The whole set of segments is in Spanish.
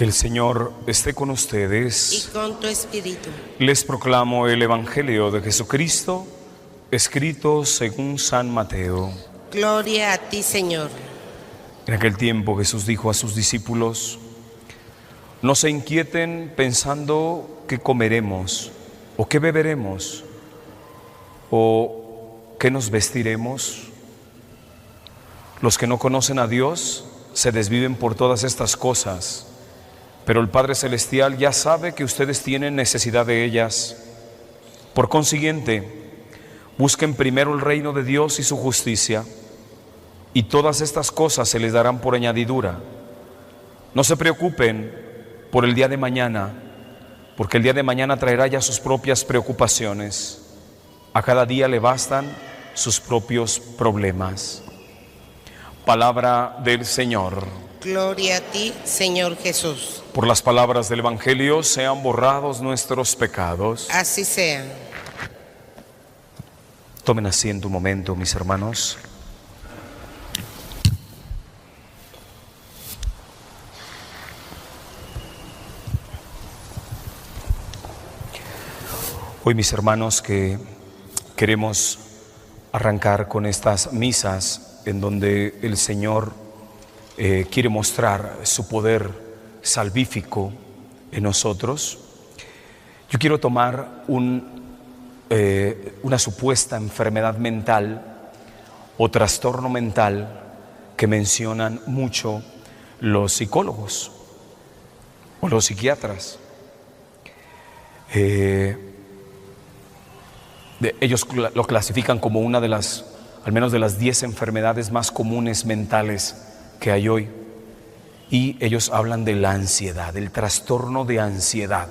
Que el Señor esté con ustedes. Y con tu espíritu. Les proclamo el Evangelio de Jesucristo, escrito según San Mateo. Gloria a ti, Señor. En aquel tiempo Jesús dijo a sus discípulos: no se inquieten pensando qué comeremos, o qué beberemos, o qué nos vestiremos. Los que no conocen a Dios se desviven por todas estas cosas, pero el Padre Celestial ya sabe que ustedes tienen necesidad de ellas. Por consiguiente, busquen primero el reino de Dios y su justicia, y todas estas cosas se les darán por añadidura. No se preocupen por el día de mañana, porque el día de mañana traerá ya sus propias preocupaciones. A cada día le bastan sus propios problemas. Palabra del Señor. Gloria a ti, Señor Jesús. Por las palabras del Evangelio sean borrados nuestros pecados. Así sea. Tomen asiento un momento, mis hermanos. Hoy, mis hermanos, que queremos arrancar con estas misas en donde el Señor quiere mostrar su poder salvífico en nosotros, yo quiero tomar una supuesta enfermedad mental o trastorno mental que mencionan mucho los psicólogos o los psiquiatras. Ellos lo clasifican como una de las, al menos de las 10 enfermedades más comunes mentales que hay hoy. Y ellos hablan de la ansiedad, del trastorno de ansiedad.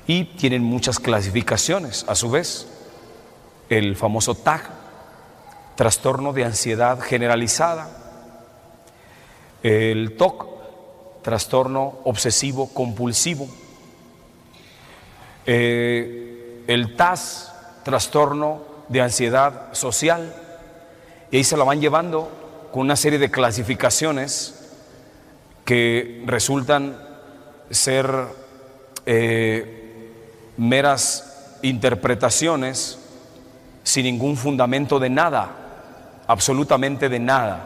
Y tienen muchas clasificaciones, a su vez. El famoso TAG, trastorno de ansiedad generalizada. El TOC, trastorno obsesivo compulsivo. El TAS, trastorno de ansiedad social, y ahí se la van llevando con una serie de clasificaciones que resultan ser meras interpretaciones sin ningún fundamento de nada, absolutamente de nada.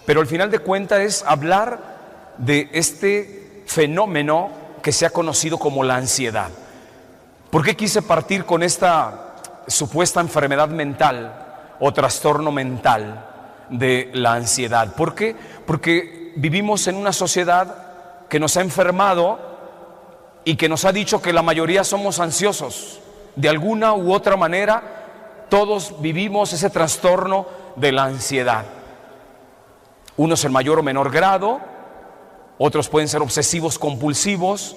Pero al final de cuentas es hablar de este fenómeno que se ha conocido como la ansiedad. ¿Por qué quise partir con esta supuesta enfermedad mental o trastorno mental de la ansiedad? ¿Por qué? Porque vivimos en una sociedad que nos ha enfermado y que nos ha dicho que la mayoría somos ansiosos. De alguna u otra manera, todos vivimos ese trastorno de la ansiedad. Unos en mayor o menor grado, otros pueden ser obsesivos compulsivos,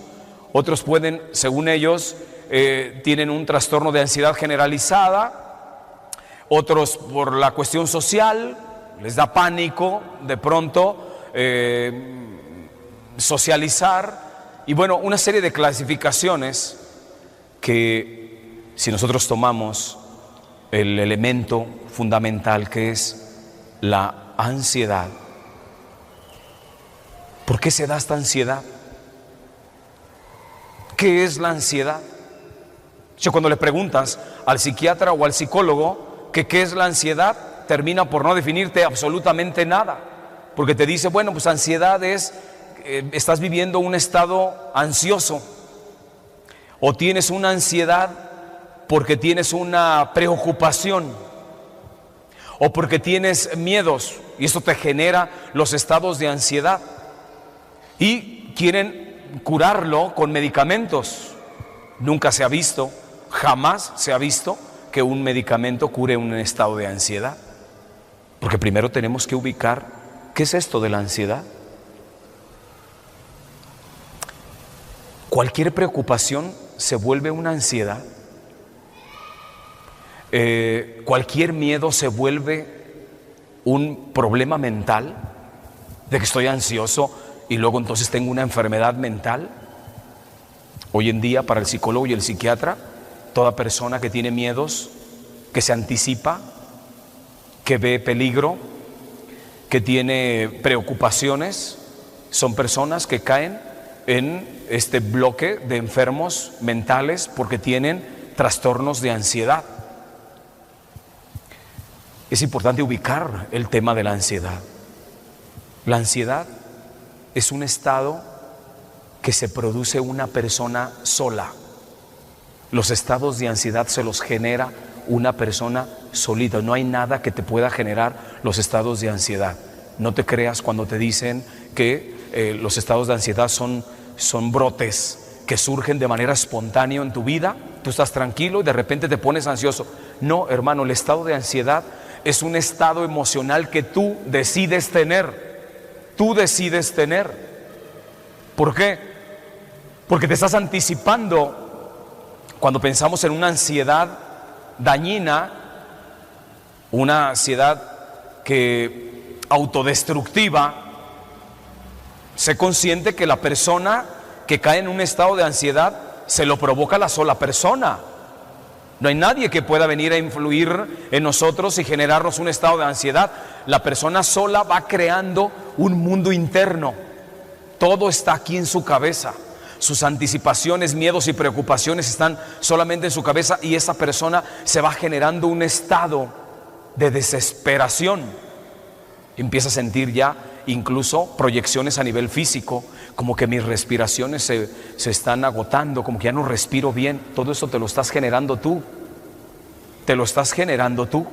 otros pueden, según ellos, tienen un trastorno de ansiedad generalizada, otros por la cuestión social, les da pánico de pronto socializar, y bueno, una serie de clasificaciones que si nosotros tomamos el elemento fundamental que es la ansiedad, ¿por qué se da esta ansiedad? ¿Qué es la ansiedad? Cuando le preguntas al psiquiatra o al psicólogo que qué es la ansiedad, termina por no definirte absolutamente nada, porque te dice, bueno, pues ansiedad es, estás viviendo un estado ansioso, o tienes una ansiedad porque tienes una preocupación, o porque tienes miedos, y esto te genera los estados de ansiedad, y quieren curarlo con medicamentos. Nunca se ha visto, jamás se ha visto que un medicamento cure un estado de ansiedad, porque primero tenemos que ubicar qué es esto de la ansiedad. Cualquier preocupación se vuelve una ansiedad. Cualquier miedo se vuelve un problema mental, de que estoy ansioso y luego entonces tengo una enfermedad mental. Hoy en día, para el psicólogo y el psiquiatra, toda persona que tiene miedos, que se anticipa, que ve peligro, que tiene preocupaciones, son personas que caen en este bloque de enfermos mentales porque tienen trastornos de ansiedad. Es importante ubicar el tema de la ansiedad. La ansiedad es un estado que se produce una persona sola. Los estados de ansiedad se los genera una persona solita. No hay nada que te pueda generar los estados de ansiedad. No te creas cuando te dicen que los estados de ansiedad son brotes que surgen de manera espontánea en tu vida. Tú estás tranquilo y de repente te pones ansioso. No, hermano, el estado de ansiedad es un estado emocional que tú decides tener. Tú decides tener. ¿Por qué? Porque te estás anticipando. Cuando pensamos en una ansiedad dañina, una ansiedad autodestructiva, sé consciente que la persona que cae en un estado de ansiedad se lo provoca la sola persona. No hay nadie que pueda venir a influir en nosotros y generarnos un estado de ansiedad. La persona sola va creando un mundo interno. Todo está aquí en su cabeza. Sus anticipaciones, miedos y preocupaciones están solamente en su cabeza y esa persona se va generando un estado de desesperación. Empieza a sentir ya incluso proyecciones a nivel físico, como que mis respiraciones se están agotando, como que ya no respiro bien. Todo eso te lo estás generando tú. Te lo estás generando tú.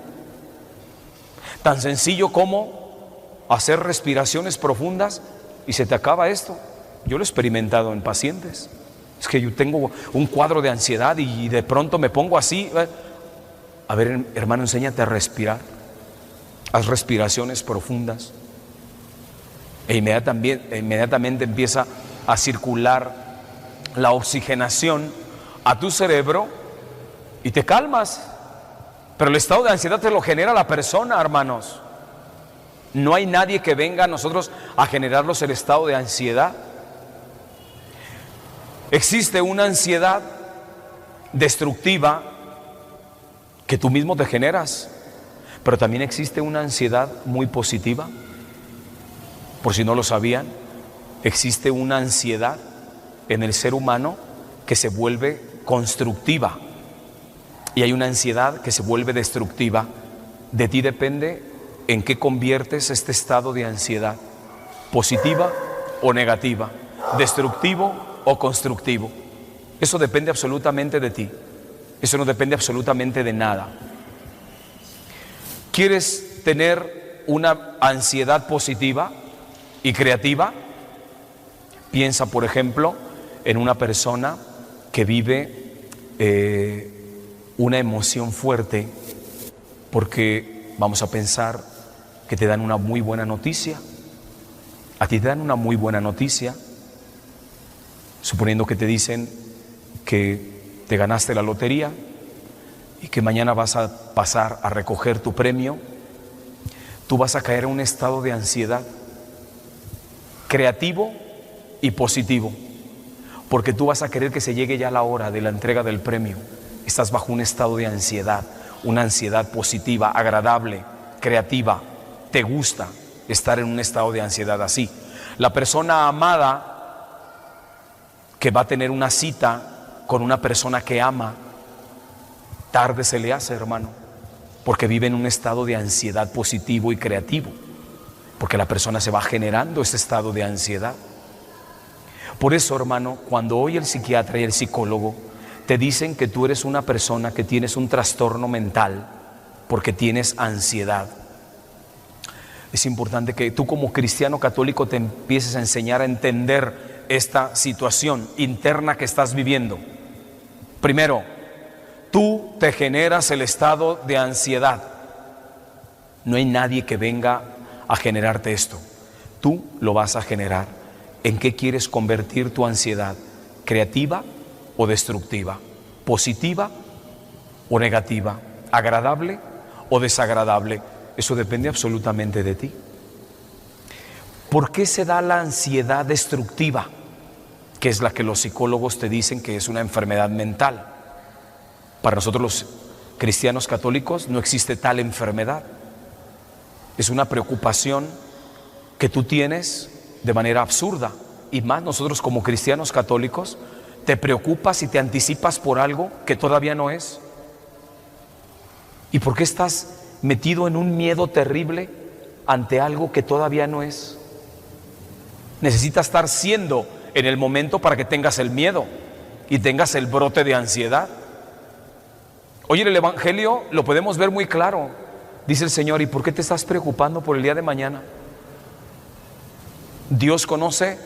Tan sencillo como hacer respiraciones profundas y se te acaba esto. Yo lo he experimentado en pacientes. Es que yo tengo un cuadro de ansiedad y de pronto me pongo así. A ver, hermano, enséñate a respirar. Haz respiraciones profundas. E inmediatamente empieza a circular la oxigenación a tu cerebro y te calmas. Pero el estado de ansiedad te lo genera la persona, hermanos. No hay nadie que venga a nosotros a generarnos el estado de ansiedad. Existe una ansiedad destructiva que tú mismo te generas, pero también existe una ansiedad muy positiva. Por si no lo sabían, existe una ansiedad en el ser humano que se vuelve constructiva y hay una ansiedad que se vuelve destructiva. De ti depende en qué conviertes este estado de ansiedad, positiva o negativa, destructivo o constructivo. Eso depende absolutamente de ti. Eso no depende absolutamente de nada. ¿Quieres tener una ansiedad positiva y creativa? Piensa, por ejemplo, en una persona que vive una emoción fuerte porque vamos a pensar que te dan una muy buena noticia. A ti te dan una muy buena noticia, suponiendo que te dicen que te ganaste la lotería y que mañana vas a pasar a recoger tu premio. Tú vas a caer en un estado de ansiedad creativo y positivo, porque tú vas a querer que se llegue ya la hora de la entrega del premio. Estás bajo un estado de ansiedad, una ansiedad positiva, agradable, creativa. Te gusta estar en un estado de ansiedad así. La persona amada que va a tener una cita con una persona que ama, tarde se le hace, hermano, porque vive en un estado de ansiedad positivo y creativo, porque la persona se va generando ese estado de ansiedad. Por eso, hermano, cuando hoy el psiquiatra y el psicólogo te dicen que tú eres una persona que tienes un trastorno mental porque tienes ansiedad, es importante que tú como cristiano católico te empieces a enseñar a entender esta situación interna que estás viviendo. Primero, tú te generas el estado de ansiedad. No hay nadie que venga a generarte esto. Tú lo vas a generar. ¿En qué quieres convertir tu ansiedad? ¿Creativa o destructiva? ¿Positiva o negativa? ¿Agradable o desagradable? Eso depende absolutamente de ti. ¿Por qué se da la ansiedad destructiva? Que es la que los psicólogos te dicen que es una enfermedad mental. Para nosotros los cristianos católicos no existe tal enfermedad. Es una preocupación que tú tienes de manera absurda. Y más nosotros como cristianos católicos, te preocupas y te anticipas por algo que todavía no es. ¿Y por qué estás metido en un miedo terrible ante algo que todavía no es? Necesitas estar siendo en el momento para que tengas el miedo y tengas el brote de ansiedad. Hoy en el Evangelio lo podemos ver muy claro. Dice el Señor: ¿y por qué te estás preocupando por el día de mañana? Dios conoce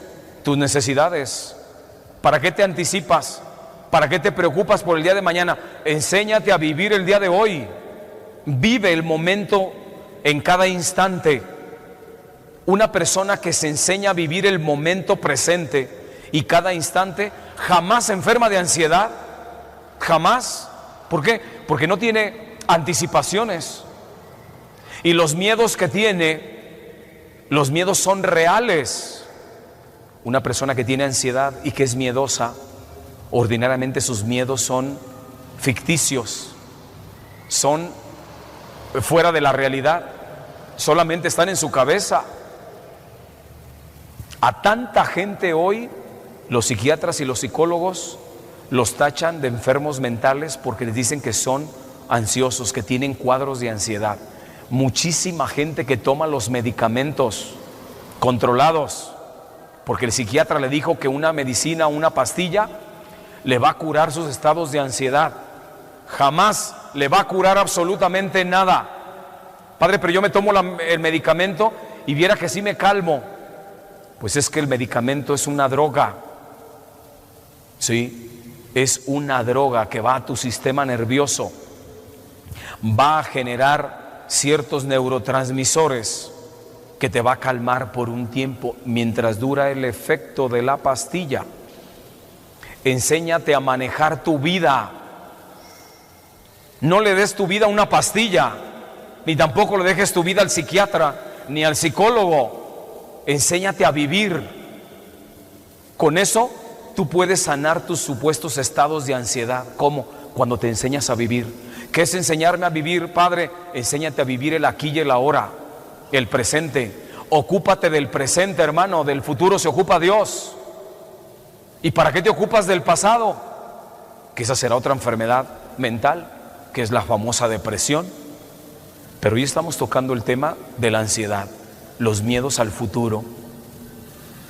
tus necesidades. ¿Para qué te anticipas? ¿Para qué te preocupas por el día de mañana? Enséñate a vivir el día de hoy. Vive el momento en cada instante. Una persona que se enseña a vivir el momento presente y cada instante jamás se enferma de ansiedad. Jamás. ¿Por qué? Porque no tiene anticipaciones. Y los miedos que tiene, los miedos son reales. Una persona que tiene ansiedad y que es miedosa, ordinariamente sus miedos son ficticios, son fuera de la realidad, solamente están en su cabeza. A tanta gente hoy, los psiquiatras y los psicólogos los tachan de enfermos mentales porque les dicen que son ansiosos, que tienen cuadros de ansiedad. Muchísima gente que toma los medicamentos controlados porque el psiquiatra le dijo que una medicina, una pastilla, le va a curar sus estados de ansiedad. Jamás le va a curar absolutamente nada. Padre, pero yo me tomo el medicamento y viera que sí me calmo. Pues es que el medicamento es una droga. Sí, es una droga que va a tu sistema nervioso. Va a generar ciertos neurotransmisores que te va a calmar por un tiempo mientras dura el efecto de la pastilla. Enséñate a manejar tu vida. No le des tu vida a una pastilla, ni tampoco le dejes tu vida al psiquiatra, ni al psicólogo. Enséñate a vivir. Con eso tú puedes sanar tus supuestos estados de ansiedad. ¿Cómo? Cuando te enseñas a vivir. ¿Qué es enseñarme a vivir, Padre? Enséñate a vivir el aquí y el ahora, el presente. Ocúpate del presente, hermano. Del futuro se ocupa Dios. ¿Y para qué te ocupas del pasado? Que esa será otra enfermedad mental, que es la famosa depresión. Pero hoy estamos tocando el tema de la ansiedad, los miedos al futuro.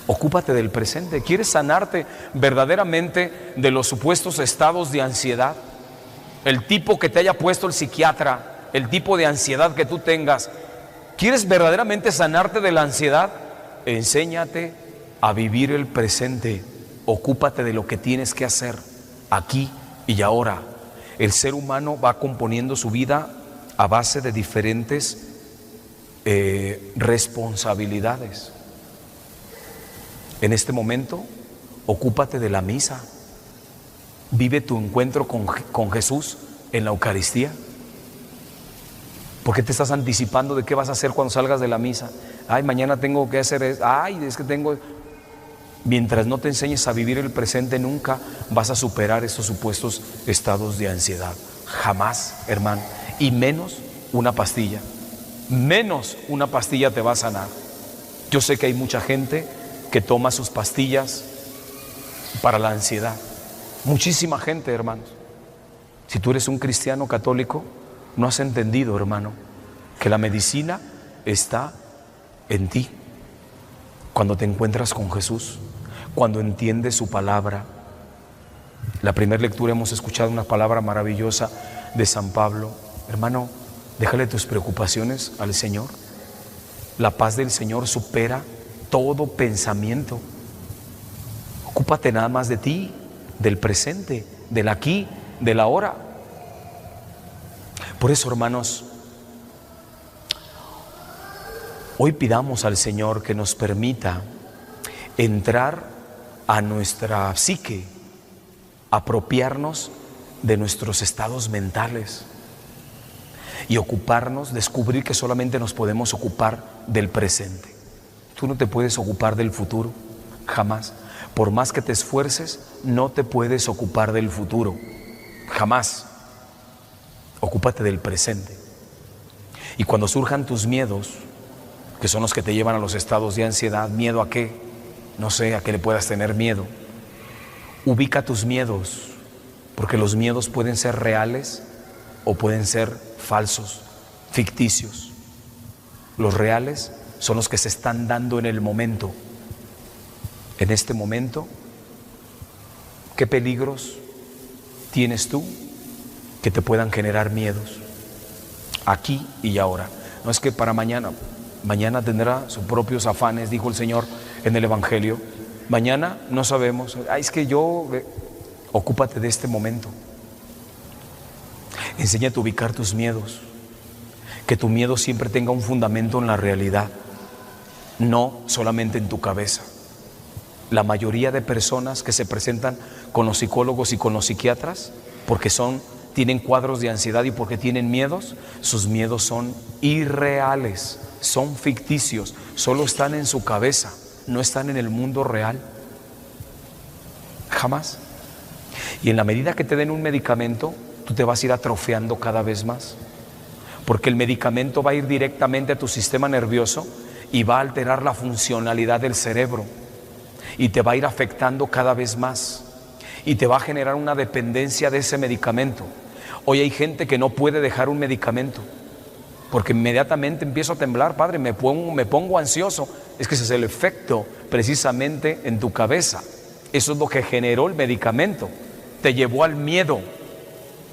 Ocúpate del presente. ¿Quieres sanarte verdaderamente de los supuestos estados de ansiedad? El tipo que te haya puesto el psiquiatra, el tipo de ansiedad que tú tengas. ¿Quieres verdaderamente sanarte de la ansiedad? Enséñate a vivir el presente. Ocúpate de lo que tienes que hacer aquí y ahora. El ser humano va componiendo su vida a base de diferentes responsabilidades. En este momento, ocúpate de la misa. Vive tu encuentro con Jesús en la Eucaristía. ¿Por qué te estás anticipando de qué vas a hacer cuando salgas de la misa? Ay, mañana tengo que hacer esto. Ay, es que tengo... Mientras no te enseñes a vivir el presente, nunca vas a superar esos supuestos estados de ansiedad. Jamás, hermano. Y menos una pastilla. Menos una pastilla te va a sanar. Yo sé que hay mucha gente que toma sus pastillas para la ansiedad. Muchísima gente, hermanos. Si tú eres un cristiano católico, no has entendido, hermano, que la medicina está en ti. Cuando te encuentras con Jesús, cuando entiendes su palabra. La primera lectura hemos escuchado una palabra maravillosa de San Pablo. Hermano, déjale tus preocupaciones al Señor. La paz del Señor supera todo pensamiento. Ocúpate nada más de ti, del presente, del aquí, del ahora. Por eso, hermanos, hoy pidamos al Señor que nos permita entrar a nuestra psique, apropiarnos de nuestros estados mentales y ocuparnos, descubrir que solamente nos podemos ocupar del presente. Tú no te puedes ocupar del futuro, jamás. Por más que te esfuerces, no te puedes ocupar del futuro, jamás. Ocúpate del presente. Y cuando surjan tus miedos, que son los que te llevan a los estados de ansiedad. ¿Miedo a qué? No sé, a qué le puedas tener miedo. Ubica tus miedos, porque los miedos pueden ser reales o pueden ser falsos, ficticios. Los reales son los que se están dando en el momento. En este momento, ¿qué peligros tienes tú que te puedan generar miedos? Aquí y ahora. No es que para mañana tendrá sus propios afanes, dijo el Señor en el Evangelio. Mañana no sabemos. Es que ocúpate de este momento. Enséñate a ubicar tus miedos. Que tu miedo siempre tenga un fundamento en la realidad, no solamente en tu cabeza. La mayoría de personas que se presentan con los psicólogos y con los psiquiatras, porque tienen cuadros de ansiedad y porque tienen miedos, sus miedos son irreales, son ficticios, solo están en su cabeza, no están en el mundo real. Jamás. Y en la medida que te den un medicamento, tú te vas a ir atrofiando cada vez más, porque el medicamento va a ir directamente a tu sistema nervioso y va a alterar la funcionalidad del cerebro y te va a ir afectando cada vez más y te va a generar una dependencia de ese medicamento. Hoy hay gente que no puede dejar un medicamento porque inmediatamente empiezo a temblar, padre, me pongo ansioso. Es que ese es el efecto precisamente en tu cabeza. Eso es lo que generó el medicamento, te llevó al miedo.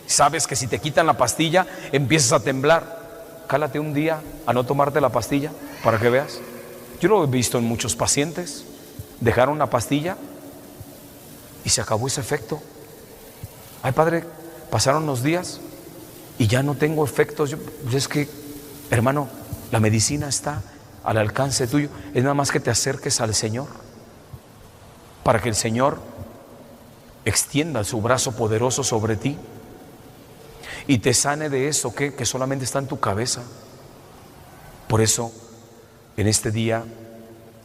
Sabes que si te quitan la pastilla empiezas a temblar. Cálate un día a no tomarte la pastilla para que veas. Yo lo he visto en muchos pacientes. Dejaron la pastilla y se acabó ese efecto. Ay, padre, pasaron los días y ya no tengo efectos. Es que, hermano, la medicina está al alcance tuyo. Es nada más que te acerques al Señor para que el Señor extienda su brazo poderoso sobre ti y te sane de eso que solamente está en tu cabeza. Por eso, en este día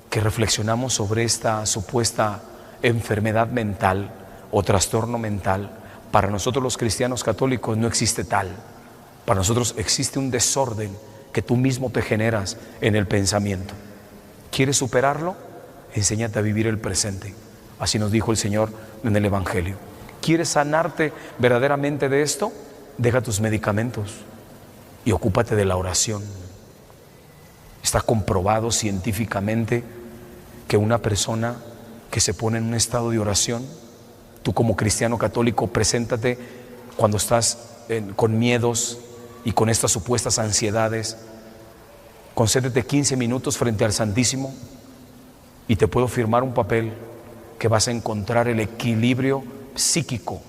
que reflexionamos sobre esta supuesta enfermedad mental o trastorno mental, para nosotros los cristianos católicos no existe tal. Para nosotros existe un desorden que tú mismo te generas en el pensamiento. ¿Quieres superarlo? Enséñate a vivir el presente. Así nos dijo el Señor en el Evangelio. ¿Quieres sanarte verdaderamente de esto? Deja tus medicamentos y ocúpate de la oración. Está comprobado científicamente que una persona que se pone en un estado de oración, tú como cristiano católico, preséntate cuando estás con miedos y con estas supuestas ansiedades, concédete 15 minutos frente al Santísimo y te puedo firmar un papel que vas a encontrar el equilibrio psíquico,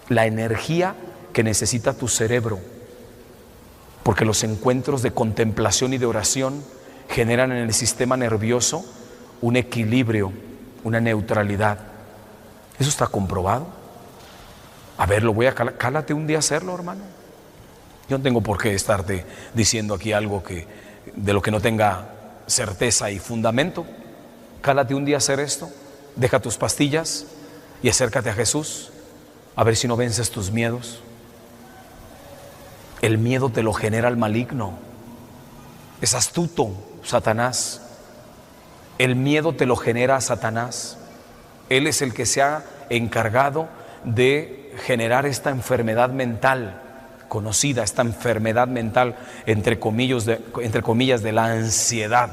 la energía que necesita tu cerebro, porque los encuentros de contemplación y de oración generan en el sistema nervioso un equilibrio, una neutralidad. Eso está comprobado. A ver, cálate un día a hacerlo, hermano. Yo no tengo por qué estarte diciendo aquí algo de lo que no tenga certeza y fundamento. Cálate un día a hacer esto, deja tus pastillas y acércate a Jesús, a ver si no vences tus miedos. El miedo te lo genera el maligno. Es astuto, Satanás. El miedo te lo genera Satanás. Él es el que se ha encargado de generar esta enfermedad mental conocida, esta enfermedad mental entre comillas de la ansiedad.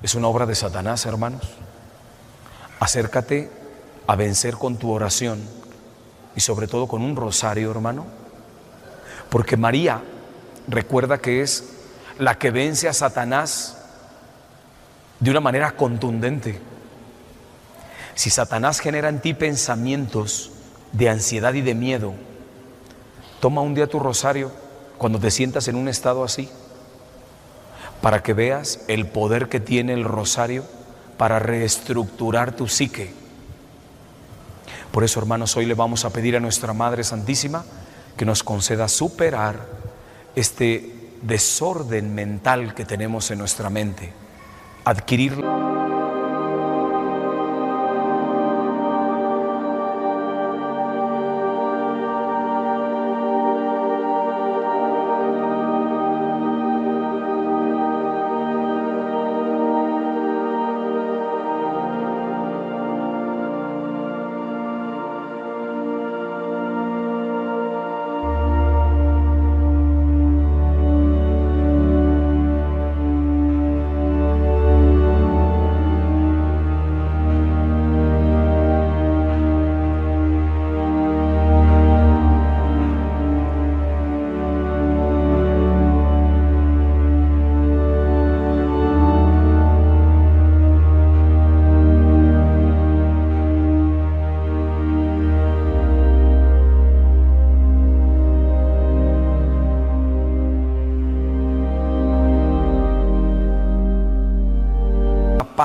Es una obra de Satanás, hermanos. Acércate a vencer con tu oración y sobre todo con un rosario, hermano, porque María, recuerda que es la que vence a Satanás de una manera contundente. Si Satanás genera en ti pensamientos de ansiedad y de miedo, toma un día tu rosario cuando te sientas en un estado así, para que veas el poder que tiene el rosario para reestructurar tu psique. Por eso, hermanos, hoy le vamos a pedir a nuestra Madre Santísima que nos conceda superar este desorden mental que tenemos en nuestra mente, adquirir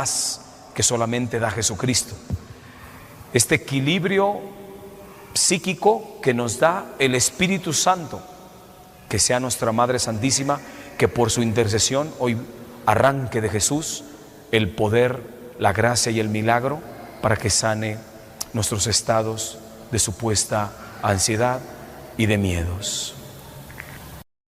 paz que solamente da Jesucristo. Este equilibrio psíquico que nos da el Espíritu Santo, que sea nuestra Madre Santísima, que por su intercesión hoy arranque de Jesús el poder, la gracia y el milagro para que sane nuestros estados de supuesta ansiedad y de miedos.